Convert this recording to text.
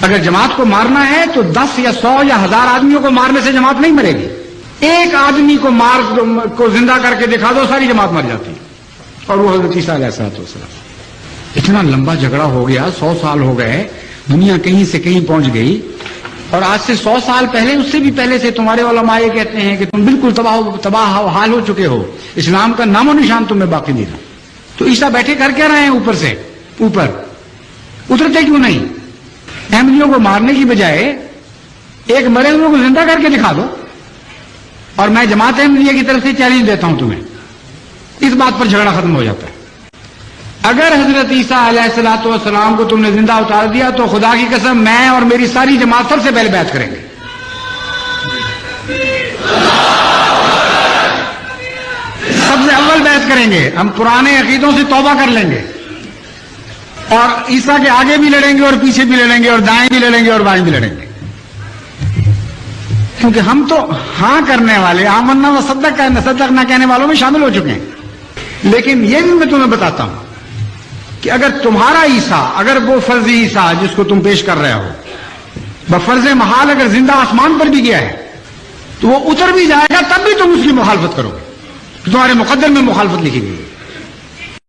اگر جماعت کو مارنا ہے تو 10 یا 100 یا 1000 آدمیوں کو مارنے سے جماعت نہیں مرے گی. ایک آدمی کو زندہ کر کے دکھا دو، ساری جماعت مر جاتی. اور وہ حضرت عیسیٰ علیہ السلام. اتنا لمبا جھگڑا ہو گیا، 100 سال ہو گئے، دنیا کہیں سے کہیں پہنچ گئی. اور آج سے 100 سال پہلے، اس سے بھی پہلے سے تمہارے علماء یہ کہتے ہیں کہ تم بالکل تباہ حال ہو چکے ہو، اسلام کا نام و نشان تمہیں باقی نہیں رہا. تو عیسیٰ بیٹھے کر کے رہے ہیں اوپر سے، اوپر اترتے کیوں نہیں؟ احمدیوں کو مارنے کی بجائے ایک مرے ہوئے کو زندہ کر کے دکھا دو. اور میں جماعت احمدیہ کی طرف سے چیلنج دیتا ہوں تمہیں، اس بات پر جھگڑا ختم ہو جاتا ہے. اگر حضرت عیسیٰ علیہ السلام کو تم نے زندہ اتار دیا تو خدا کی قسم میں اور میری ساری جماعت سب سے پہلے بیعت کریں گے. سب سے اول بیعت کریں گے. ہم پرانے عقیدوں سے توبہ کر لیں گے اور عیسیٰ کے آگے بھی لڑیں گے اور پیچھے بھی لڑیں گے اور دائیں بھی لڑیں گے اور بائیں بھی لڑیں گے. کیونکہ ہم تو ہاں کرنے والے، آمنا و صدقنا کہنے والوں میں شامل ہو چکے ہیں. لیکن یہ بھی میں تمہیں بتاتا ہوں کہ اگر تمہارا عیسیٰ، اگر وہ فرضی عیسیٰ جس کو تم پیش کر رہے ہو بفرض محال اگر زندہ آسمان پر بھی گیا ہے تو وہ اتر بھی جائے گا، تب بھی تم اس کی مخالفت کرو گے. تمہارے مقدر میں مخالفت لکھی گئی.